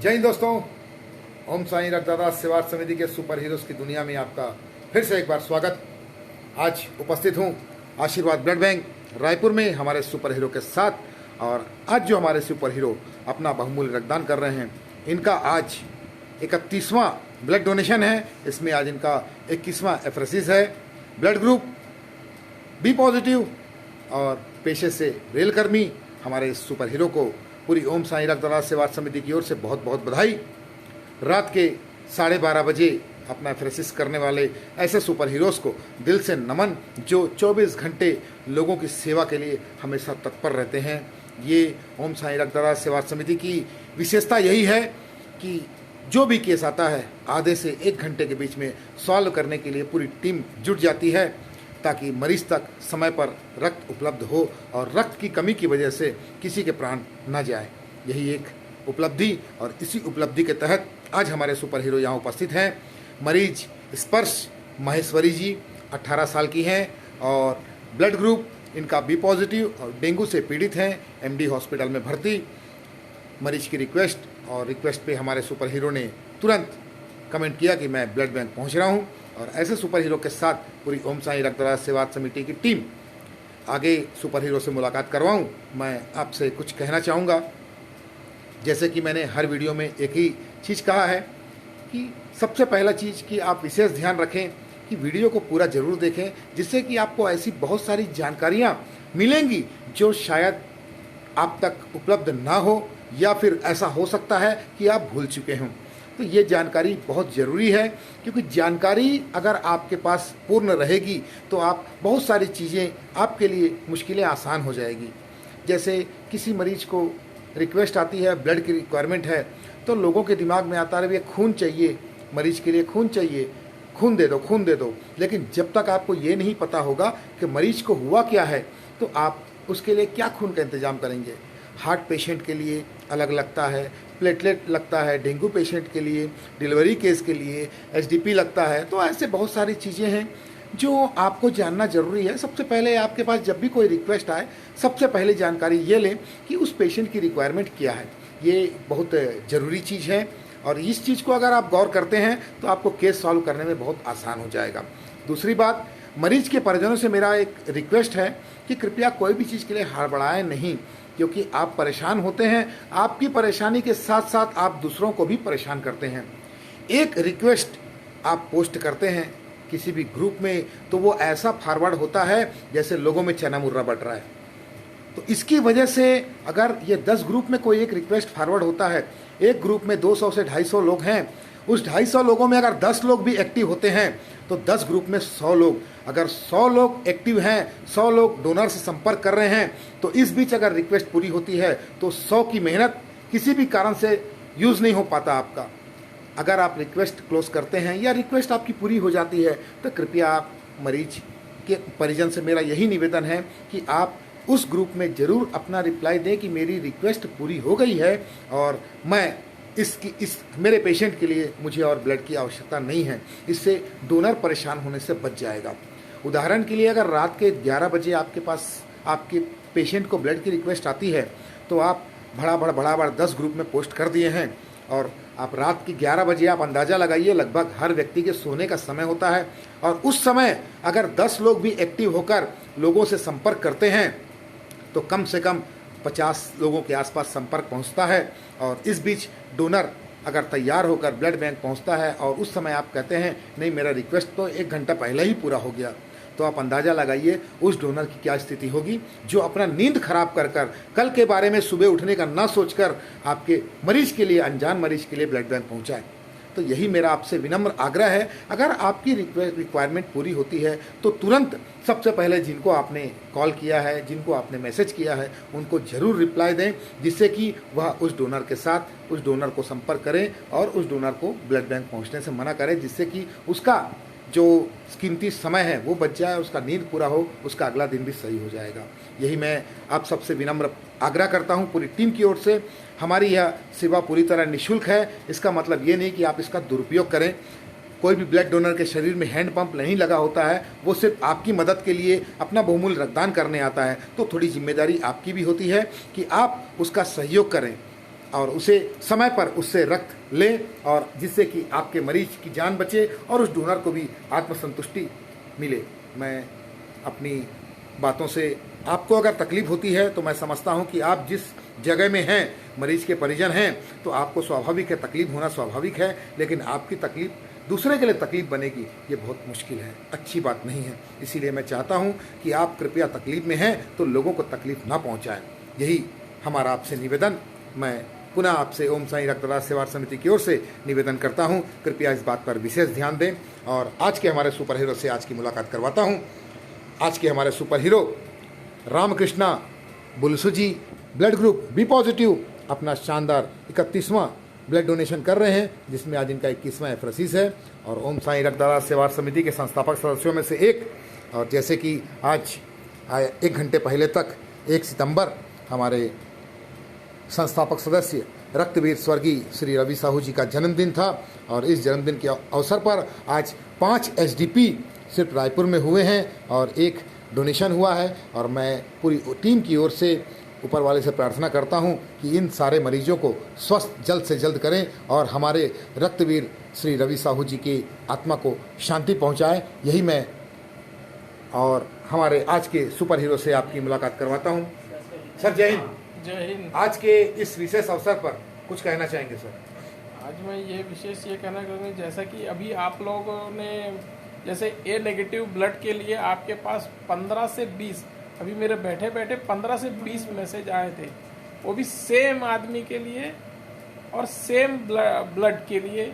जय हिंद दोस्तों। ओम साईं रक्तदाता सेवा समिति के सुपर हीरोज की दुनिया में आपका फिर से एक बार स्वागत। आज उपस्थित हूँ आशीर्वाद ब्लड बैंक रायपुर में हमारे सुपर हीरो के साथ। और आज जो हमारे सुपर हीरो अपना बहुमूल्य रक्तदान कर रहे हैं, इनका आज 31वां ब्लड डोनेशन है। इसमें आज इनका 21वां एफरेसिस है। ब्लड ग्रुप बी पॉजिटिव और पेशे से रेलकर्मी हमारे इस सुपर हीरो को पूरी ओम साईं रक्तदाता सेवा समिति की ओर से बहुत बहुत बधाई। रात के 12:30 बजे अपना एफरेसिस करने वाले ऐसे सुपर हीरोज़ को दिल से नमन, जो 24 घंटे लोगों की सेवा के लिए हमेशा तत्पर रहते हैं। ये ओम साईं रक्तदाता सेवा समिति की विशेषता यही है कि जो भी केस आता है आधे से 1 घंटे के बीच में सॉल्व करने के लिए पूरी टीम जुट जाती है, ताकि मरीज तक समय पर रक्त उपलब्ध हो और रक्त की कमी की वजह से किसी के प्राण न जाए। यही एक उपलब्धि, और इसी उपलब्धि के तहत आज हमारे सुपर हीरो यहाँ उपस्थित हैं। मरीज स्पर्श महेश्वरी जी 18 साल की हैं और ब्लड ग्रुप इनका बी पॉजिटिव और डेंगू से पीड़ित हैं। एमडी हॉस्पिटल में भर्ती। मरीज की रिक्वेस्ट पे हमारे सुपर हीरो ने तुरंत कमेंट किया कि मैं ब्लड बैंक पहुँच रहा हूँ। और ऐसे सुपर हीरो के साथ पूरी ओम साईं रक्तदाता सेवा समिति की टीम आगे सुपर हीरो से मुलाकात करवाऊं। मैं आपसे कुछ कहना चाहूँगा। जैसे कि मैंने हर वीडियो में एक ही चीज़ कहा है कि सबसे पहला चीज़ कि आप विशेष ध्यान रखें कि वीडियो को पूरा ज़रूर देखें, जिससे कि आपको ऐसी बहुत सारी जानकारियाँ मिलेंगी जो शायद आप तक उपलब्ध ना हो, या फिर ऐसा हो सकता है कि आप भूल चुके हों। तो ये जानकारी बहुत ज़रूरी है, क्योंकि जानकारी अगर आपके पास पूर्ण रहेगी तो आप बहुत सारी चीज़ें, आपके लिए मुश्किलें आसान हो जाएगी। जैसे किसी मरीज को रिक्वेस्ट आती है, ब्लड की रिक्वायरमेंट है, तो लोगों के दिमाग में आता है भैया खून चाहिए, मरीज के लिए खून चाहिए, खून दे दो, खून दे दो। लेकिन जब तक आपको ये नहीं पता होगा कि मरीज को हुआ क्या है, तो आप उसके लिए क्या खून का इंतज़ाम करेंगे। हार्ट पेशेंट के लिए अलग लगता है, प्लेटलेट लगता है, डेंगू पेशेंट के लिए, डिलीवरी केस के लिए एचडीपी लगता है। तो ऐसे बहुत सारी चीज़ें हैं जो आपको जानना ज़रूरी है। सबसे पहले आपके पास जब भी कोई रिक्वेस्ट आए, सबसे पहले जानकारी ये लें कि उस पेशेंट की रिक्वायरमेंट क्या है। ये बहुत ज़रूरी चीज़ है, और इस चीज़ को अगर आप गौर करते हैं तो आपको केस सॉल्व करने में बहुत आसान हो जाएगा। दूसरी बात, मरीज के परिजनों से मेरा एक रिक्वेस्ट है कि कृपया कोई भी चीज़ के लिए हड़बड़ाएं नहीं, क्योंकि आप परेशान होते हैं। आपकी परेशानी के साथ साथ आप दूसरों को भी परेशान करते हैं। एक रिक्वेस्ट आप पोस्ट करते हैं किसी भी ग्रुप में, तो वो ऐसा फॉरवर्ड होता है जैसे लोगों में चना मुर्रा बट रहा है। तो इसकी वजह से अगर ये 10 ग्रुप में कोई एक रिक्वेस्ट फॉरवर्ड होता है, एक ग्रुप में 200 से 250 लोग हैं, उस 250 लोगों में अगर 10 लोग भी एक्टिव होते हैं तो 10 ग्रुप में 100 लोग, अगर 100 लोग एक्टिव हैं, 100 लोग डोनर से संपर्क कर रहे हैं, तो इस बीच अगर रिक्वेस्ट पूरी होती है तो 100 की मेहनत किसी भी कारण से यूज़ नहीं हो पाता आपका। अगर आप रिक्वेस्ट क्लोज करते हैं या रिक्वेस्ट आपकी पूरी हो जाती है, तो कृपया आप मरीज के परिजन से मेरा यही निवेदन है कि आप उस ग्रुप में ज़रूर अपना रिप्लाई दें कि मेरी रिक्वेस्ट पूरी हो गई है और मैं इस मेरे पेशेंट के लिए मुझे और ब्लड की आवश्यकता नहीं है। इससे डोनर परेशान होने से बच जाएगा। उदाहरण के लिए, अगर रात के 11 बजे आपके पास आपके पेशेंट को ब्लड की रिक्वेस्ट आती है, तो आप बड़ा 10 ग्रुप में पोस्ट कर दिए हैं, और आप रात के 11 बजे आप अंदाज़ा लगाइए, लगभग हर व्यक्ति के सोने का समय होता है, और उस समय अगर 10 लोग भी एक्टिव होकर लोगों से संपर्क करते हैं तो कम से कम 50 लोगों के आसपास संपर्क पहुंचता है। और इस बीच डोनर अगर तैयार होकर ब्लड बैंक पहुंचता है और उस समय आप कहते हैं नहीं, मेरा रिक्वेस्ट तो 1 घंटा पहले ही पूरा हो गया, तो आप अंदाज़ा लगाइए उस डोनर की क्या स्थिति होगी, जो अपना नींद खराब कर कल के बारे में सुबह उठने का ना सोचकर आपके मरीज के लिए, अनजान मरीज के लिए ब्लड बैंक पहुँचाए। तो यही मेरा आपसे विनम्र आग्रह है। अगर आपकी रिक्वायरमेंट पूरी होती है तो तुरंत सबसे पहले जिनको आपने कॉल किया है, जिनको आपने मैसेज किया है, उनको ज़रूर रिप्लाई दें, जिससे कि वह उस डोनर के साथ उस डोनर को संपर्क करें और उस डोनर को ब्लड बैंक पहुंचने से मना करें, जिससे कि उसका जो कीमती समय है वो बच जाए, उसका नींद पूरा हो, उसका अगला दिन भी सही हो जाएगा। यही मैं आप सबसे विनम्र आग्रह करता हूं पूरी टीम की ओर से। हमारी यह सेवा पूरी तरह निःशुल्क है। इसका मतलब ये नहीं कि आप इसका दुरुपयोग करें। कोई भी ब्लड डोनर के शरीर में हैंड पंप नहीं लगा होता है, वो सिर्फ आपकी मदद के लिए अपना बहुमूल्य रक्तदान करने आता है। तो थोड़ी जिम्मेदारी आपकी भी होती है कि आप उसका सहयोग करें। और उसे समय पर उससे रक्त लें, और जिससे कि आपके मरीज की जान बचे और उस डोनर को भी आत्मसंतुष्टि मिले। मैं अपनी बातों से, आपको अगर तकलीफ होती है तो मैं समझता हूं कि आप जिस जगह में हैं, मरीज के परिजन हैं, तो आपको स्वाभाविक है, तकलीफ होना स्वाभाविक है, लेकिन आपकी तकलीफ दूसरे के लिए तकलीफ बनेगी, ये बहुत मुश्किल है, अच्छी बात नहीं है। इसीलिए मैं चाहता हूं कि आप कृपया तकलीफ में हैं तो लोगों को तकलीफ ना पहुंचाएं। यही हमारा आपसे निवेदन। मैं पुनः आपसे ओम साईं रक्तदास सेवा समिति की ओर से निवेदन करता हूं, कृपया इस बात पर विशेष ध्यान दें। और आज के हमारे सुपर हीरो से आज की मुलाकात करवाता हूं। आज के हमारे सुपर हीरो रामकृष्णा बुलसु जी, ब्लड ग्रुप बी पॉजिटिव, अपना शानदार 31वां ब्लड डोनेशन कर रहे हैं, जिसमें आज इनका 21वां एफरेसिस है, और ओम साईं रक्तदास सेवा समिति के संस्थापक सदस्यों में से एक। और जैसे कि आज 1 घंटे पहले तक 1 सितंबर हमारे संस्थापक सदस्य रक्तवीर स्वर्गीय श्री रवि साहू जी का जन्मदिन था, और इस जन्मदिन के अवसर पर आज 5 एसडीपी सिर्फ रायपुर में हुए हैं और 1 डोनेशन हुआ है। और मैं पूरी टीम की ओर से ऊपर वाले से प्रार्थना करता हूं कि इन सारे मरीजों को स्वस्थ जल्द से जल्द करें और हमारे रक्तवीर श्री रवि साहू जी की आत्मा को शांति पहुंचाए। यही मैं और हमारे आज के सुपर हीरो से आपकी मुलाकात करवाता हूं। सर जय हिंद। जय हिंद। आज के इस विशेष अवसर पर कुछ कहना चाहेंगे सर? आज मैं ये विशेष ये कहना चाहूँगा, जैसा कि अभी आप लोगों ने जैसे ए नेगेटिव ब्लड के लिए आपके पास 15 से 20, अभी मेरे बैठे बैठे 15 से 20 मैसेज आए थे, वो भी सेम आदमी के लिए और सेम ब्लड के लिए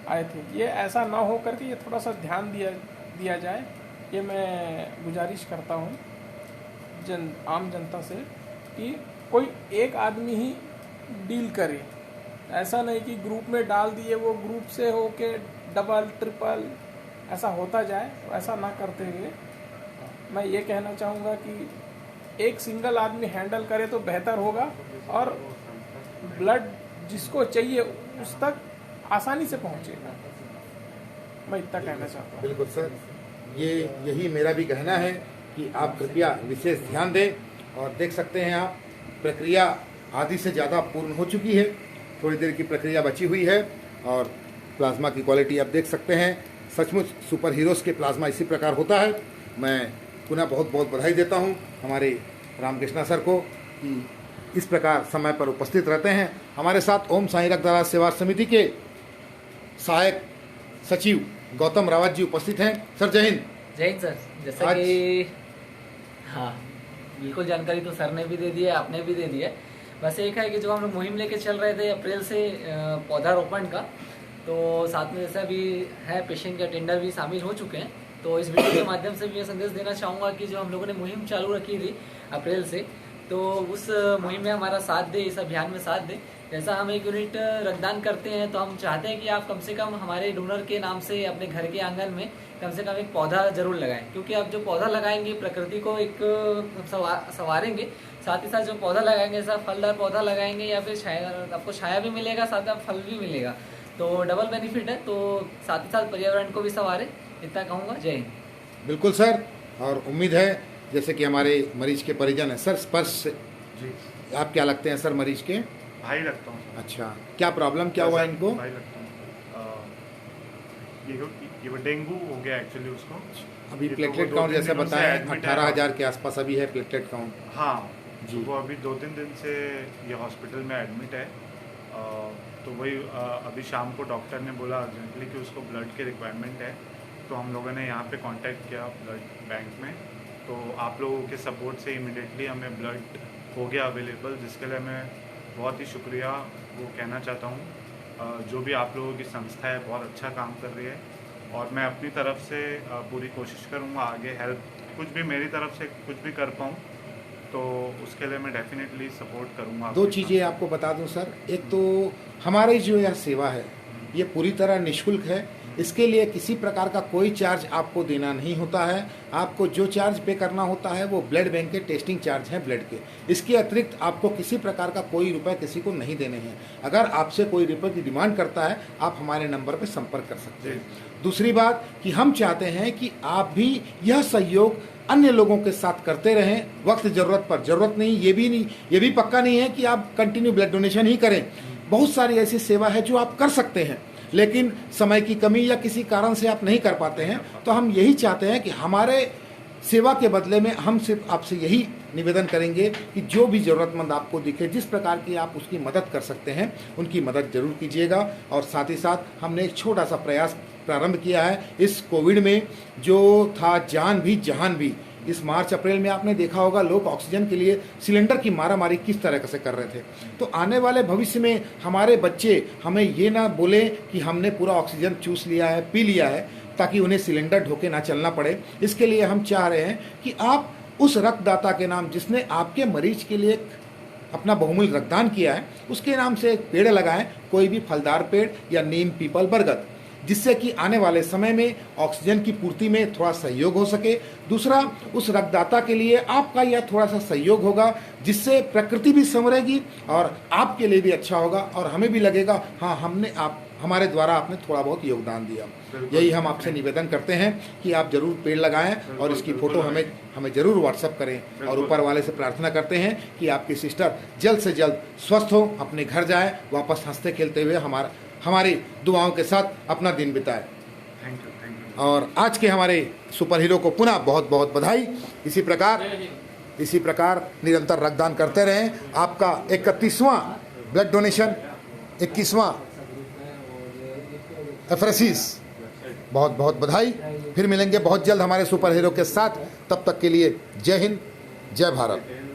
आए थे। ये ऐसा ना हो करके ये थोड़ा सा ध्यान दिया जाए, ये मैं गुजारिश करता हूँ आम जनता से कि कोई एक आदमी ही डील करे। ऐसा नहीं कि ग्रुप में डाल दिए, वो ग्रुप से होके डबल ट्रिपल ऐसा होता जाए, ऐसा ना करते हुए मैं ये कहना चाहूँगा कि एक सिंगल आदमी हैंडल करे तो बेहतर होगा, और ब्लड जिसको चाहिए उस तक आसानी से पहुँचेगा। मैं इतना कहना चाहता हूँ। बिल्कुल सर, यही मेरा भी कहना है कि आप कृपया विशेष ध्यान दें। और देख सकते हैं आप, प्रक्रिया आधी से ज़्यादा पूर्ण हो चुकी है, थोड़ी देर की प्रक्रिया बची हुई है, और प्लाज्मा की क्वालिटी आप देख सकते हैं। सचमुच सुपर हीरोज़ के प्लाज्मा इसी प्रकार होता है। मैं पुनः बहुत बहुत बधाई देता हूं हमारे रामकृष्णा सर को कि इस प्रकार समय पर उपस्थित रहते हैं। हमारे साथ ओम साईं रक्तदास सेवा समिति के सहायक सचिव गौतम रावत जी उपस्थित हैं। सर जय हिंद। जय हिंद सर। जैसा कि हाँ, बिल्कुल जानकारी तो सर ने भी दे दी है, आपने भी दे दी है। बस एक है कि जो हम लोग मुहिम लेके चल रहे थे अप्रैल से पौधारोपण का, तो साथ में जैसा भी है पेशेंट के अटेंडर भी शामिल हो चुके हैं। तो इस वीडियो के माध्यम से भी ये संदेश देना चाहूँगा कि जो हम लोगों ने मुहिम चालू रखी थी अप्रैल से, तो उस मुहिम में हमारा साथ दे, इस अभियान में साथ दे। जैसा हम 1 यूनिट रक्तदान करते हैं, तो हम चाहते हैं कि आप कम से कम हमारे डोनर के नाम से अपने घर के आंगन में कम से कम एक पौधा जरूर लगाएं, क्योंकि आप जो पौधा लगाएंगे प्रकृति को एक संवारेंगे, साथ ही साथ जो पौधा लगाएंगे ऐसा फलदार पौधा लगाएंगे या फिर छाया, आपको छाया भी मिलेगा, साथ में फल भी मिलेगा, तो डबल बेनिफिट है। तो साथ ही साथ पर्यावरण को भी संवारे, इतना कहूँगा। जय हिंद। बिल्कुल सर, और उम्मीद है जैसे कि हमारे मरीज के परिजन हैं सर, स्पर्श जी, आप क्या लगते हैं सर मरीज के? भाई लगता हूँ सर। अच्छा, क्या प्रॉब्लम क्या हुआ इनको? भाई लगता हूँ। ये डेंगू हो गया एक्चुअली उसको। अभी ये तो प्लेटलेट वो काउंट 2-3 जैसे दिनों से बताएं admit है। 18,000 के आसपास अभी है प्लेटलेट काउंट। हाँ जी। वो अभी 2-3 दिन से ये हॉस्पिटल में एडमिट है। तो वही अभी शाम को डॉक्टर ने बोला अर्जेंटली कि उसको ब्लड की रिक्वायरमेंट है, तो हम लोगों ने यहाँ पे कांटेक्ट किया ब्लड बैंक में। तो आप लोगों के सपोर्ट से इमिडिएटली हमें ब्लड हो गया अवेलेबल, जिसके लिए मैं बहुत ही शुक्रिया वो कहना चाहता हूँ। जो भी आप लोगों की संस्था है बहुत अच्छा काम कर रही है, और मैं अपनी तरफ से पूरी कोशिश करूँगा आगे हेल्प कुछ भी मेरी तरफ से कुछ भी कर पाऊँ, तो उसके लिए मैं डेफिनेटली सपोर्ट करूँगा। 2 चीज़ें आपको बता दूं सर, एक तो हमारी जो यह सेवा है ये पूरी तरह निःशुल्क है। इसके लिए किसी प्रकार का कोई चार्ज आपको देना नहीं होता है। आपको जो चार्ज पे करना होता है वो ब्लड बैंक के टेस्टिंग चार्ज हैं ब्लड के। इसके अतिरिक्त आपको किसी प्रकार का कोई रुपए किसी को नहीं देने हैं। अगर आपसे कोई रुपए की डिमांड करता है आप हमारे नंबर पर संपर्क कर सकते हैं। दूसरी बात कि हम चाहते हैं कि आप भी यह सहयोग अन्य लोगों के साथ करते रहें वक्त ज़रूरत पर। ज़रूरत नहीं, ये भी पक्का नहीं है कि आप कंटिन्यू ब्लड डोनेशन ही करें। बहुत सारी ऐसी सेवा है जो आप कर सकते हैं, लेकिन समय की कमी या किसी कारण से आप नहीं कर पाते हैं। तो हम यही चाहते हैं कि हमारे सेवा के बदले में हम सिर्फ आपसे यही निवेदन करेंगे कि जो भी ज़रूरतमंद आपको दिखे, जिस प्रकार की आप उसकी मदद कर सकते हैं, उनकी मदद जरूर कीजिएगा। और साथ ही साथ हमने एक छोटा सा प्रयास प्रारंभ किया है इस कोविड में, जो था जान भी जहान भी। इस मार्च अप्रैल में आपने देखा होगा लोग ऑक्सीजन के लिए सिलेंडर की मारामारी किस तरह से कर रहे थे। तो आने वाले भविष्य में हमारे बच्चे हमें ये ना बोले कि हमने पूरा ऑक्सीजन चूस लिया है, पी लिया है, ताकि उन्हें सिलेंडर ढोके ना चलना पड़े। इसके लिए हम चाह रहे हैं कि आप उस रक्तदाता के नाम जिसने आपके मरीज के लिए अपना बहुमूल्य रक्तदान किया है, उसके नाम से एक पेड़ लगाएं, कोई भी फलदार पेड़ या नीम, पीपल, बरगद, जिससे कि आने वाले समय में ऑक्सीजन की पूर्ति में थोड़ा सहयोग हो सके। दूसरा, उस रक्तदाता के लिए आपका यह थोड़ा सा सहयोग होगा, जिससे प्रकृति भी संवरेगी और आपके लिए भी अच्छा होगा और हमें भी लगेगा हाँ, हमारे द्वारा आपने थोड़ा बहुत योगदान दिया। यही हम आपसे निवेदन करते हैं कि आप जरूर पेड़ लगाएं और इसकी फोटो हमें जरूर व्हाट्सएप करें। और ऊपर वाले से प्रार्थना करते हैं कि आपकी सिस्टर जल्द से जल्द स्वस्थ हो, अपने घर जाए, वापस हंसते खेलते हुए हमारी दुआओं के साथ अपना दिन बिताए। Thank you. और आज के हमारे सुपर हीरो को पुनः बहुत बहुत बधाई। इसी प्रकार निरंतर रक्तदान करते रहें। आपका 31वां ब्लड डोनेशन, 21वां एफरेसिस, बहुत बहुत बधाई। फिर मिलेंगे बहुत जल्द हमारे सुपर हीरो के साथ। तब तक के लिए जय हिंद, जय भारत।